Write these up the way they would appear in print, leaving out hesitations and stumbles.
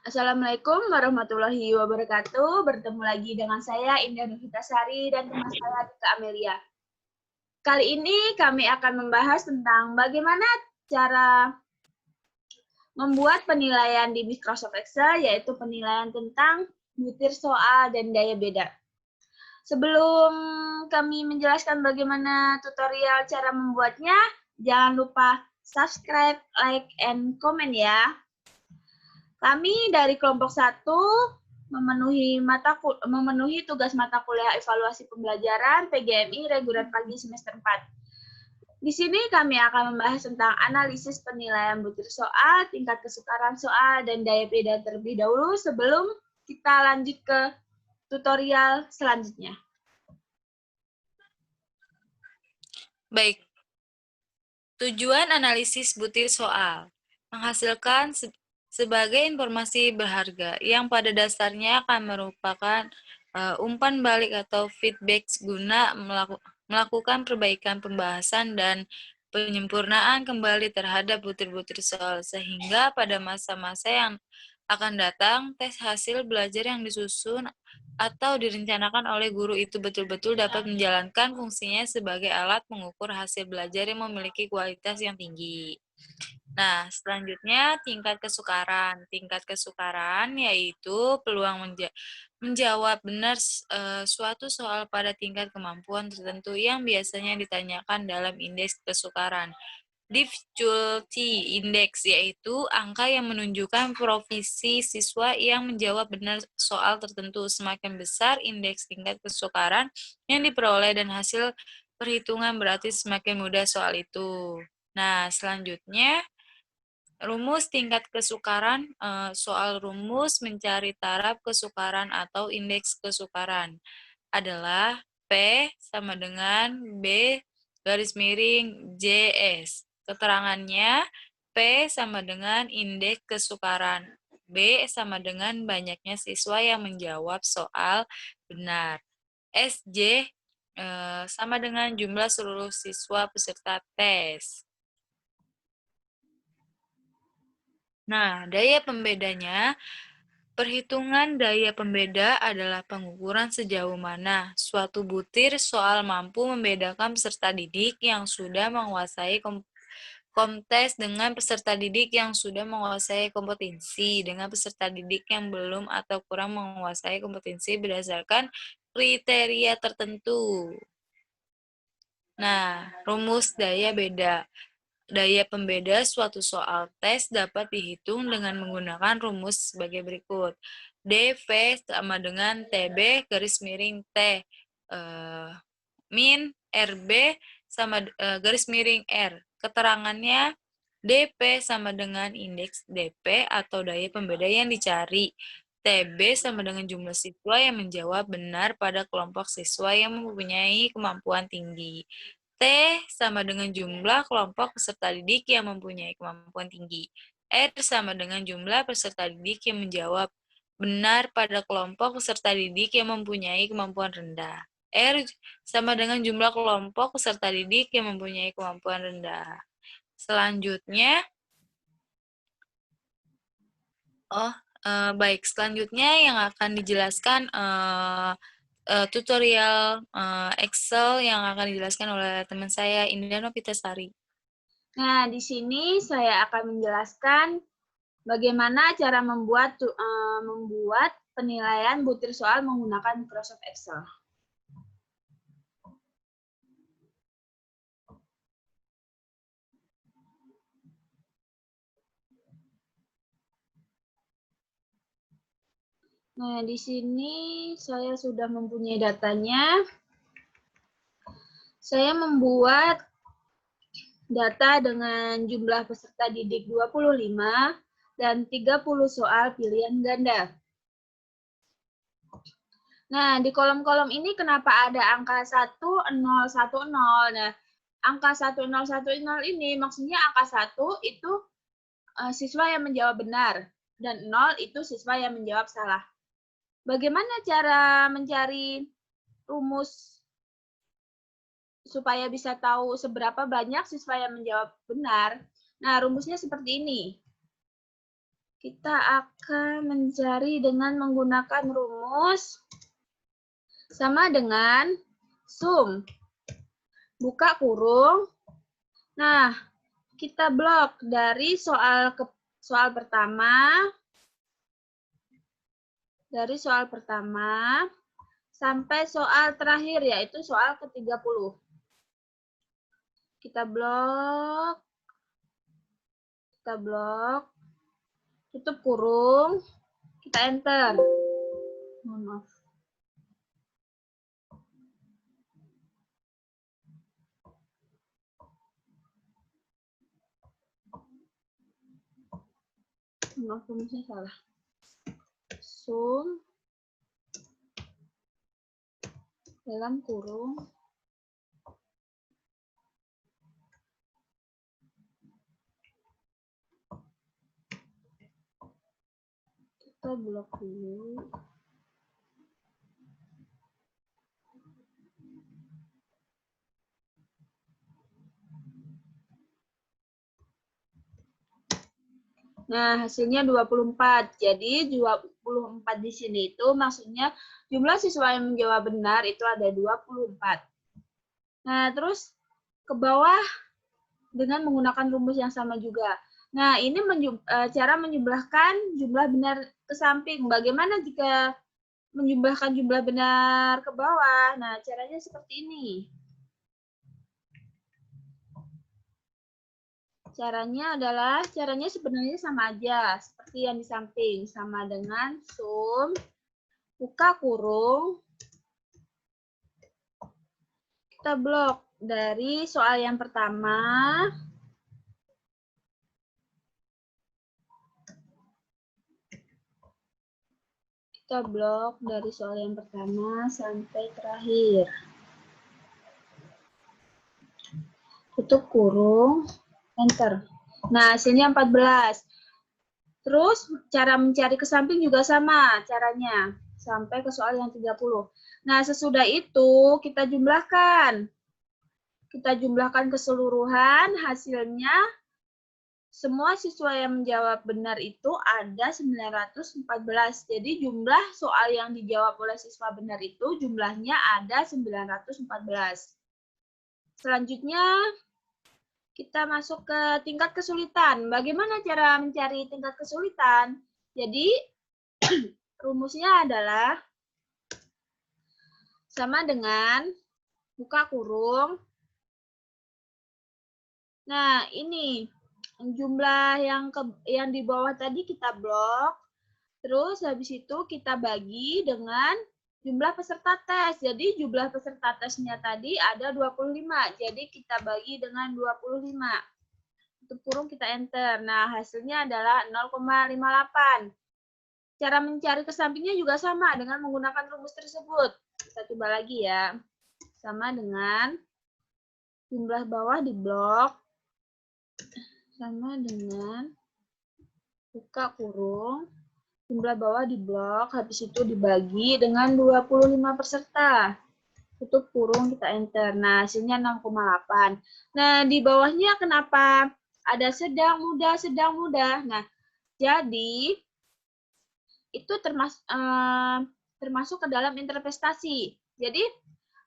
Assalamualaikum warahmatullahi wabarakatuh. Bertemu lagi dengan saya Indah Novitasari dan teman saya Dika Amelia. Kali ini kami akan membahas tentang bagaimana cara membuat penilaian di Microsoft Excel, yaitu penilaian tentang butir soal dan daya beda. Sebelum kami menjelaskan bagaimana tutorial cara membuatnya, jangan lupa subscribe, like, and comment ya. Kami dari kelompok 1 memenuhi tugas mata kuliah evaluasi pembelajaran PGMI reguler pagi semester 4. Di sini kami akan membahas tentang analisis penilaian butir soal, tingkat kesukaran soal, dan daya beda terlebih dahulu sebelum kita lanjut ke tutorial selanjutnya. Baik, tujuan analisis butir soal menghasilkan sebagai informasi berharga yang pada dasarnya akan merupakan umpan balik atau feedback guna melakukan perbaikan pembahasan dan penyempurnaan kembali terhadap butir-butir soal sehingga pada masa-masa yang akan datang tes hasil belajar yang disusun atau direncanakan oleh guru itu betul-betul dapat menjalankan fungsinya sebagai alat mengukur hasil belajar yang memiliki kualitas yang tinggi. Nah, selanjutnya tingkat kesukaran. Tingkat kesukaran yaitu peluang menjawab benar suatu soal pada tingkat kemampuan tertentu yang biasanya ditanyakan dalam indeks kesukaran. Difficulty Index yaitu angka yang menunjukkan profisi siswa yang menjawab benar soal tertentu. Semakin besar indeks tingkat kesukaran yang diperoleh dan hasil perhitungan berarti semakin mudah soal itu. Nah, selanjutnya rumus tingkat kesukaran, soal rumus mencari taraf kesukaran atau indeks kesukaran adalah P sama dengan B garis miring JS. Keterangannya, P sama dengan indeks kesukaran. B sama dengan banyaknya siswa yang menjawab soal benar. SJ sama dengan jumlah seluruh siswa peserta tes. Nah, daya pembedanya, perhitungan daya pembeda adalah pengukuran sejauh mana suatu butir soal mampu membedakan peserta didik yang sudah menguasai kontes dengan peserta didik yang sudah menguasai kompetensi dengan peserta didik yang belum atau kurang menguasai kompetensi berdasarkan kriteria tertentu. Nah, rumus daya beda. Daya pembeda suatu soal tes dapat dihitung dengan menggunakan rumus sebagai berikut. DV sama dengan TB garis miring T min RB sama garis miring R. Keterangannya DP sama dengan indeks DP atau daya pembeda yang dicari. TB sama dengan jumlah siswa yang menjawab benar pada kelompok siswa yang mempunyai kemampuan tinggi. T sama dengan jumlah kelompok peserta didik yang mempunyai kemampuan tinggi. R sama dengan jumlah peserta didik yang menjawab benar pada kelompok peserta didik yang mempunyai kemampuan rendah. R sama dengan jumlah kelompok peserta didik yang mempunyai kemampuan rendah. Selanjutnya, baik, selanjutnya yang akan dijelaskan tutorial Excel yang akan dijelaskan oleh teman saya, Indah Novitasari. Nah, di sini saya akan menjelaskan bagaimana cara membuat penilaian butir soal menggunakan Microsoft Excel. Nah, di sini saya sudah mempunyai datanya. Saya membuat data dengan jumlah peserta didik 25 dan 30 soal pilihan ganda. Nah, di kolom-kolom ini kenapa ada angka 1, 0, 1, 0? Nah, angka 1, 0, 1, 0 ini maksudnya angka 1 itu siswa yang menjawab benar, dan 0 itu siswa yang menjawab salah. Bagaimana cara mencari rumus supaya bisa tahu seberapa banyak siswa yang menjawab benar? Nah, rumusnya seperti ini. kita akan mencari dengan menggunakan rumus sama dengan sum. Buka kurung. Nah, kita blok dari soal pertama. Dari soal pertama sampai soal terakhir, yaitu soal ke-30. Kita blok. Tutup kurung. Kita enter. Mohon maaf. Rumusnya salah. Sum dalam kurung kita blok dulu. Nah, hasilnya 24. Jadi 24 di sini itu maksudnya jumlah siswa yang menjawab benar itu ada 24. Nah, terus ke bawah dengan menggunakan rumus yang sama juga. Nah, ini cara menjumlahkan jumlah benar ke samping. Bagaimana jika menjumlahkan jumlah benar ke bawah? Nah, caranya seperti ini. Caranya sebenarnya sama aja, seperti yang di samping, sama dengan sum, buka kurung, kita blok dari soal yang pertama, sampai terakhir. Tutup kurung, enter. Nah, hasilnya 14. Terus, cara mencari ke samping juga sama caranya. Sampai ke soal yang 30. Nah, sesudah itu, kita jumlahkan. Kita jumlahkan keseluruhan, hasilnya semua siswa yang menjawab benar itu ada 914. Jadi, jumlah soal yang dijawab oleh siswa benar itu jumlahnya ada 914. Selanjutnya, kita masuk ke tingkat kesulitan. Bagaimana cara mencari tingkat kesulitan? Jadi, rumusnya adalah sama dengan buka kurung. Nah, ini jumlah yang di bawah tadi kita blok. Terus habis itu kita bagi dengan jumlah peserta tes. Jadi jumlah peserta tesnya tadi ada 25. Jadi kita bagi dengan 25. Tutup kurung kita enter. Nah, hasilnya adalah 0,58. Cara mencari ke sampingnya juga sama dengan menggunakan rumus tersebut. Kita coba lagi ya. Sama dengan jumlah bawah di blok. Sama dengan buka kurung. Jumlah bawah di blok, habis itu dibagi dengan 25 peserta. Tutup kurung, kita enter. Nah, hasilnya 6,8. Nah, di bawahnya kenapa ada sedang, mudah? Nah, jadi itu termasuk ke dalam interpretasi. Jadi,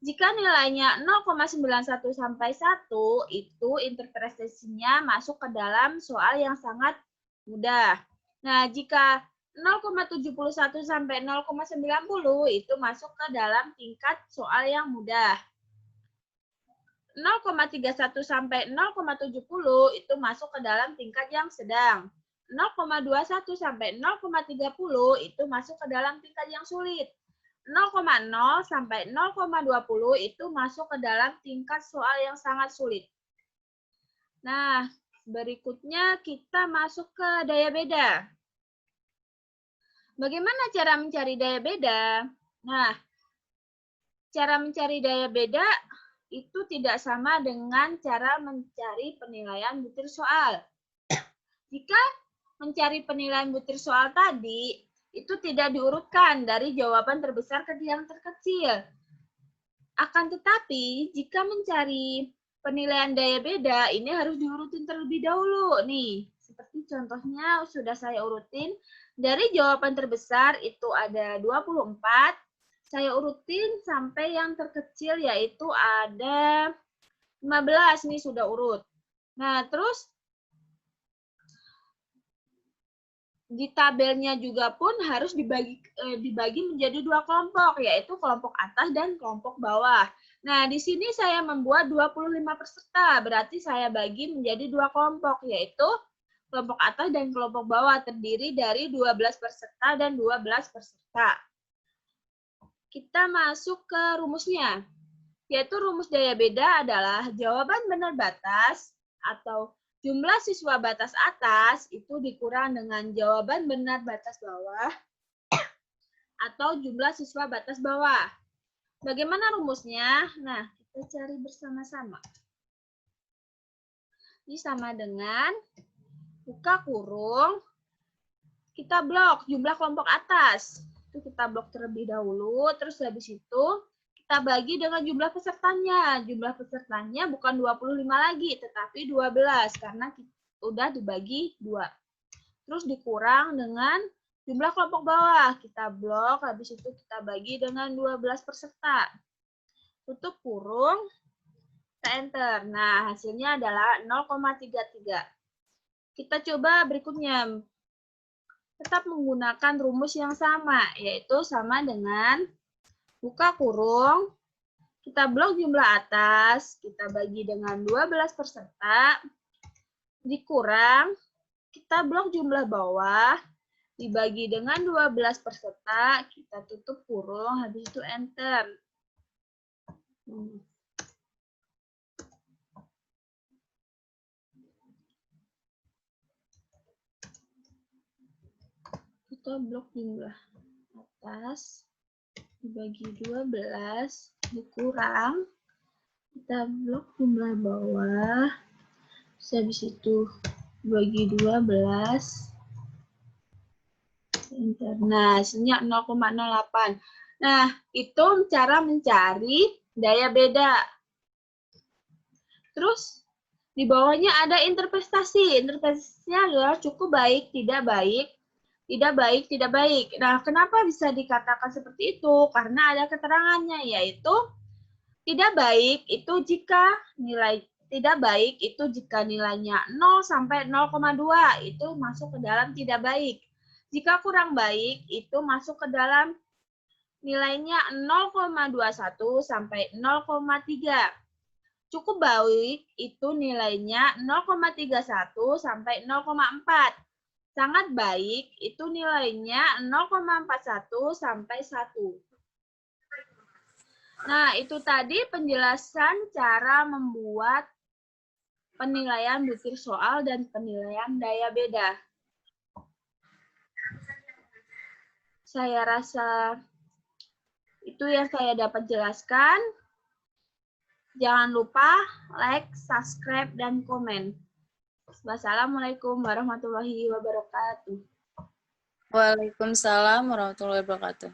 jika nilainya 0,91 sampai 1, itu interpretasinya masuk ke dalam soal yang sangat mudah. Nah, jika 0,71 sampai 0,90 itu masuk ke dalam tingkat soal yang mudah. 0,31 sampai 0,70 itu masuk ke dalam tingkat yang sedang. 0,21 sampai 0,30 itu masuk ke dalam tingkat yang sulit. 0,0 sampai 0,20 itu masuk ke dalam tingkat soal yang sangat sulit. Nah, berikutnya kita masuk ke daya beda. Bagaimana cara mencari daya beda? Nah, cara mencari daya beda itu tidak sama dengan cara mencari penilaian butir soal. Jika mencari penilaian butir soal tadi, itu tidak diurutkan dari jawaban terbesar ke yang terkecil. Akan tetapi, jika mencari penilaian daya beda, ini harus diurutin terlebih dahulu nih, seperti contohnya sudah saya urutin. Dari jawaban terbesar itu ada 24. Saya urutin sampai yang terkecil yaitu ada 15. Nih sudah urut. Nah, terus di tabelnya juga pun harus dibagi menjadi dua kelompok, yaitu kelompok atas dan kelompok bawah. Nah, di sini saya membuat 25 peserta, berarti saya bagi menjadi dua kelompok, yaitu kelompok atas dan kelompok bawah, terdiri dari 12 peserta dan 12 peserta. Kita masuk ke rumusnya, yaitu rumus daya beda adalah jawaban benar batas atau jumlah siswa batas atas itu dikurang dengan jawaban benar batas bawah atau jumlah siswa batas bawah. Bagaimana rumusnya? Nah, kita cari bersama-sama. Ini sama dengan buka kurung, kita blok jumlah kelompok atas. Itu kita blok terlebih dahulu, terus habis itu kita bagi dengan jumlah pesertanya. Jumlah pesertanya bukan 25 lagi, tetapi 12 karena udah dibagi 2. Terus dikurang dengan jumlah kelompok bawah. Kita blok, habis itu kita bagi dengan 12 peserta. Tutup kurung, kita enter. Nah, hasilnya adalah 0,33. Kita coba berikutnya. Tetap menggunakan rumus yang sama, yaitu sama dengan buka kurung, kita blok jumlah atas, kita bagi dengan 12 peserta, dikurang, kita blok jumlah bawah, dibagi dengan 12 peserta, kita tutup kurung, habis itu enter. Kita blok jumlah atas, dibagi 12, dikurang, kita blok jumlah bawah, habis itu bagi 12, enter. Nah, hasilnya 0,08. Nah, itu cara mencari daya beda. Terus, di bawahnya ada interpretasi. Interpretasinya adalah cukup baik, tidak baik, tidak baik, tidak baik. Nah, kenapa bisa dikatakan seperti itu? Karena ada keterangannya, yaitu tidak baik itu jika nilainya 0 sampai 0,2 itu masuk ke dalam tidak baik. Jika kurang baik itu masuk ke dalam nilainya 0,21 sampai 0,3. Cukup baik itu nilainya 0,31 sampai 0,4. Sangat baik itu nilainya 0,41 sampai 1. Nah, itu tadi penjelasan cara membuat penilaian butir soal dan penilaian daya beda. Saya rasa itu yang saya dapat jelaskan. Jangan lupa like, subscribe, dan komen. Wassalamualaikum warahmatullahi wabarakatuh. Waalaikumsalam warahmatullahi wabarakatuh.